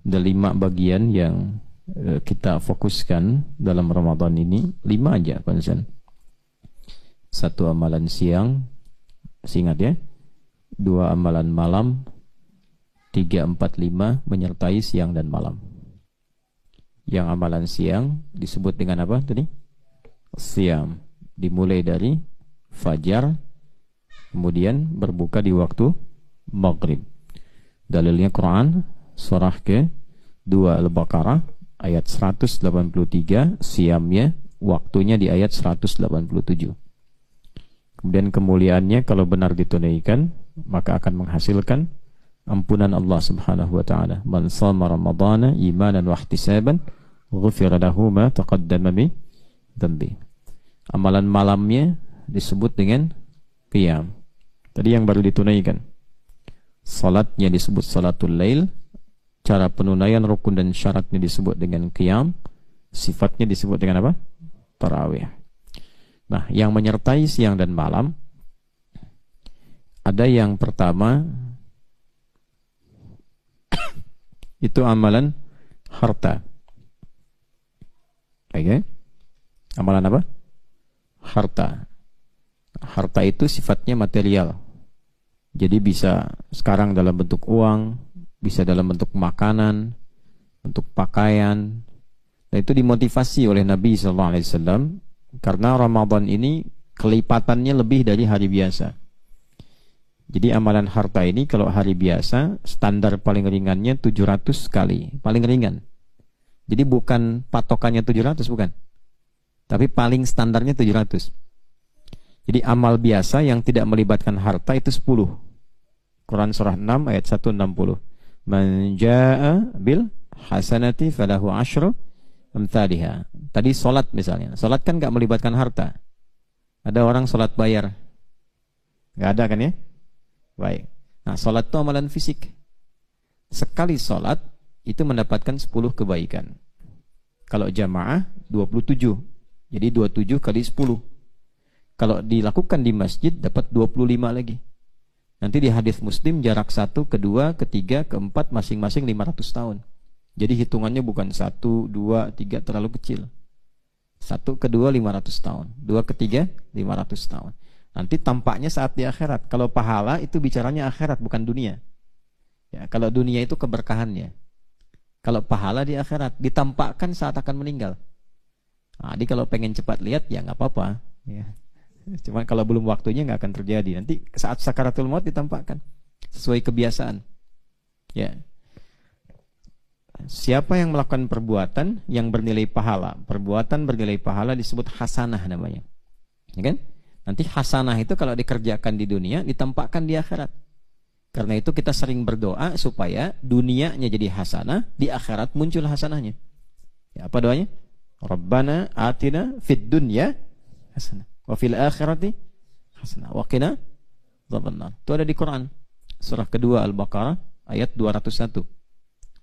Ada 5 bagian yang kita fokuskan dalam Ramadan ini. 5 aja konsen. 1 amalan siang, ingat ya. 2 amalan malam, 3, 4, 5 menyertai siang dan malam. Yang amalan siang disebut dengan apa tadi? Siam. Dimulai dari fajar, kemudian berbuka di waktu maghrib. Dalilnya Quran surah ke-2 Al-Baqarah ayat 183, siamnya waktunya di ayat 187. Kemudian kemuliaannya kalau benar ditunaikan maka akan menghasilkan ampunan Allah Subhanahu wa taala. Man shama ramadhana imanan wa ihtisaban ghufira lahu ma taqaddama min dhanbi. Amalan malamnya disebut dengan qiyam. Tadi yang baru ditunaikan. Salatnya disebut salatul lail. Cara penunaian rukun dan syaratnya disebut dengan qiyam. Sifatnya disebut dengan apa? Tarawih. Nah, yang menyertai siang dan malam ada yang pertama itu amalan harta. Oke? Amalan apa? Harta. Harta itu sifatnya material. Jadi bisa sekarang dalam bentuk uang, bisa dalam bentuk makanan, bentuk pakaian. Dan itu dimotivasi oleh Nabi SAW karena Ramadan ini kelipatannya lebih dari hari biasa. Jadi amalan harta ini kalau hari biasa standar paling ringannya 700 kali, paling ringan. Jadi bukan patokannya 700, bukan. Tapi paling standarnya 700. Jadi amal biasa yang tidak melibatkan harta itu 10. Quran surah 6 ayat 160. Man jaa bil hasanati falahu asyru amthaliha. Tadi solat misalnya. Solat kan gak melibatkan harta. Ada orang solat bayar. Gak ada kan ya? Baik. Nah, solat itu amalan fisik. Sekali solat itu mendapatkan 10 kebaikan. Kalau jamaah 27. Jadi 27 kali 10. Kalau dilakukan di masjid dapat 25 lagi. Nanti di hadis Muslim jarak 1, kedua, ketiga, keempat masing-masing 500 tahun. Jadi hitungannya bukan 1, 2, 3 terlalu kecil. 1, kedua 500 tahun. 2, ketiga 500 tahun. Nanti tampaknya saat di akhirat. Kalau pahala itu bicaranya akhirat bukan dunia. Ya, kalau dunia itu keberkahannya. Kalau pahala di akhirat ditampakkan saat akan meninggal. Nah, jadi kalau pengen cepat lihat ya nggak apa-apa. Ya. Cuma kalau belum waktunya nggak akan terjadi. Nanti saat sakaratul maut ditampakkan sesuai kebiasaan. Ya. Siapa yang melakukan perbuatan yang bernilai pahala? Perbuatan bernilai pahala disebut hasanah namanya. Ya kan? Nanti hasanah itu kalau dikerjakan di dunia ditampakkan di akhirat. Karena itu kita sering berdoa supaya dunianya jadi hasanah, di akhirat muncul hasanahnya. Ya, apa doanya? Rabbana atina fid dunya hasanah wa fil akhirati hasanah wa qina adzabannar. Itu ada di Quran. Surah kedua Al-Baqarah ayat 201.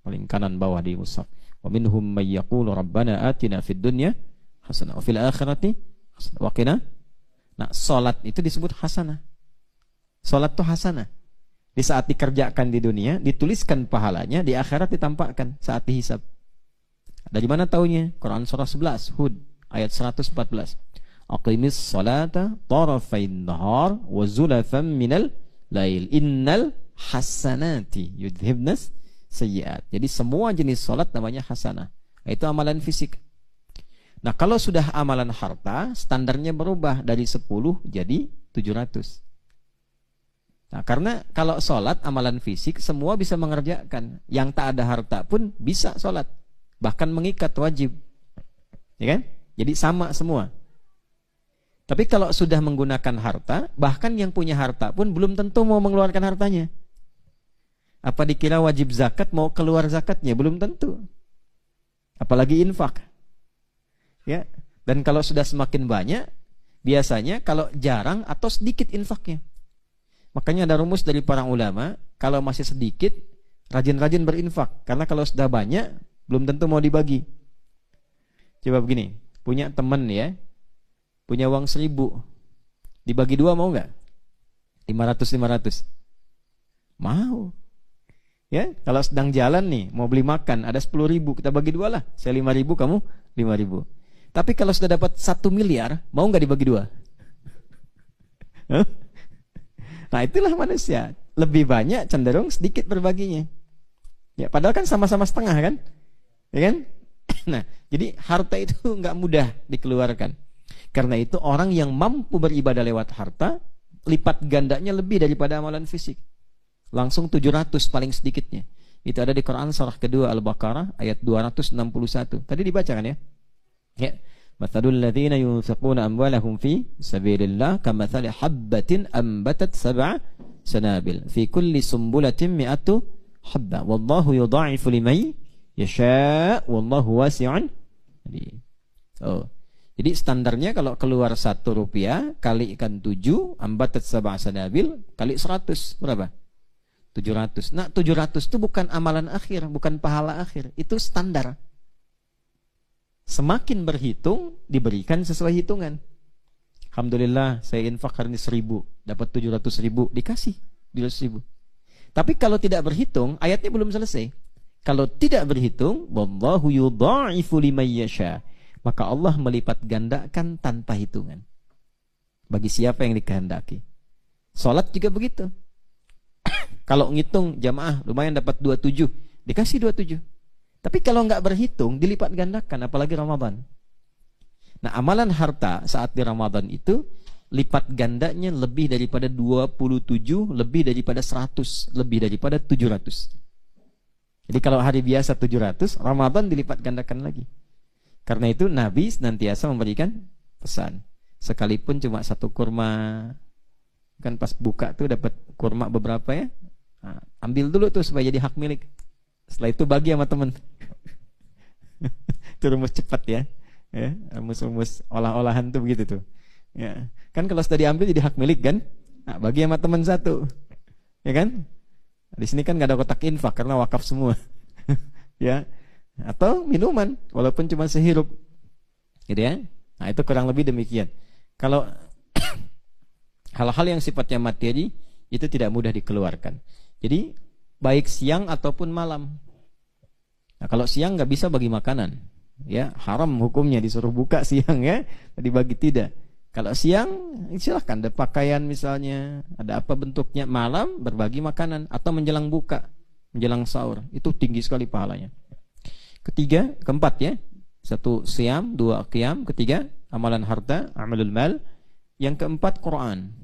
Paling kanan bawah di mushaf. Wa minhum may yaqulu rabbana atina fid dunya hasanah wa fil akhirati hasanah wa qina. Nah, salat itu disebut hasanah. Salat itu hasanah. Di saat dikerjakan di dunia dituliskan pahalanya, di akhirat ditampakkan saat dihisab. Dari mana taunya? Quran surah 11 Hud ayat 114. Aqimis salata tarafain nahar wa zulafan minal lail innal hasanati yudhibnas sayyiat. Jadi semua jenis salat namanya hasanah. Itu amalan fisik. Nah, kalau sudah amalan harta, standarnya berubah dari 10 jadi 700. Nah, karena kalau salat amalan fisik semua bisa mengerjakan. Yang tak ada harta pun bisa salat. Bahkan mengikat wajib. Ya kan? Jadi sama semua. Tapi kalau sudah menggunakan harta, bahkan yang punya harta pun belum tentu mau mengeluarkan hartanya. Apa dikira wajib zakat mau keluar zakatnya? Belum tentu. Apalagi infak. Ya. Dan kalau sudah semakin banyak, biasanya kalau jarang atau sedikit infaknya. Makanya ada rumus dari para ulama, kalau masih sedikit, rajin-rajin berinfak. Karena kalau sudah banyak, belum tentu mau dibagi. Coba begini, punya teman ya, punya uang 1000, dibagi 2 mau nggak? 500-500? Mau. Ya, kalau sedang jalan nih, mau beli makan, ada 10.000, kita bagi 2 lah. Saya 5.000, kamu 5.000. Tapi kalau sudah dapat 1 miliar, mau nggak dibagi 2? Hah? Nah, itulah manusia. Lebih banyak cenderung sedikit berbaginya. Ya, padahal kan sama-sama setengah kan? Ya kan? Nah, jadi harta itu nggak mudah dikeluarkan. Karena itu orang yang mampu beribadah lewat harta, lipat gandanya lebih daripada amalan fisik. Langsung 700 paling sedikitnya. Itu ada di Quran surah kedua Al-Baqarah ayat 261. Tadi dibacakan ya. Ya. Mathalul ladzina yunfiquna amwalahum fi sabilillah kamathali habbatin ambatat sab'a sanabil fi kulli sumbulatin mi'atu habba wallahu yudha'ifu liman yasha wallahu wasi'un. Jadi standarnya kalau keluar 1 rupiah kalikan 7 ambatat sab'a sanabil kali 100 berapa? 700. Nah, 700 itu bukan amalan akhir, bukan pahala akhir. Itu standar. Semakin berhitung, diberikan sesuai hitungan. Alhamdulillah, saya infak hari ini 1.000, dapat 700.000, dikasih 700.000. Tapi kalau tidak berhitung, ayatnya belum selesai. Kalau tidak berhitung, wallahu yudha'ifu liman yasha, maka Allah melipat gandakan tanpa hitungan. Bagi siapa yang dikehendaki. Salat juga begitu. Kalau ngitung jamaah lumayan dapat 27, dikasih 27. Tapi kalau nggak berhitung dilipat gandakan, apalagi Ramadan. Nah, amalan harta saat di Ramadan itu lipat gandanya lebih daripada 27, lebih daripada 100, lebih daripada 700. Jadi kalau hari biasa 700, Ramadan dilipat gandakan lagi. Karena itu Nabi senantiasa memberikan pesan. Sekalipun cuma 1 kurma, kan pas buka tuh dapat kurma beberapa ya. Nah, ambil dulu tuh supaya jadi hak milik. Setelah itu bagi sama teman. Itu rumus cepat ya. Ya, rumus-rumus olah-olahan tuh begitu tuh. Ya, kan kalau sudah diambil jadi hak milik kan? Nah, bagi sama teman 1. Ya kan? Di sini kan nggak ada kotak infak karena wakaf semua. Ya. Atau minuman walaupun cuma sehirup. Gitu ya. Nah, itu kurang lebih demikian. Kalau hal-hal yang sifatnya materi itu tidak mudah dikeluarkan. Jadi baik siang ataupun malam. Nah, kalau siang nggak bisa bagi makanan, ya haram hukumnya disuruh buka siang ya, dibagi tidak. Kalau siang silahkan ada pakaian misalnya, ada apa bentuknya. Malam berbagi makanan atau menjelang buka, menjelang sahur, itu tinggi sekali pahalanya. Keempat ya, 1 siam, 2 qiyam, 3 amalan harta, amalul mal. Yang keempat Quran.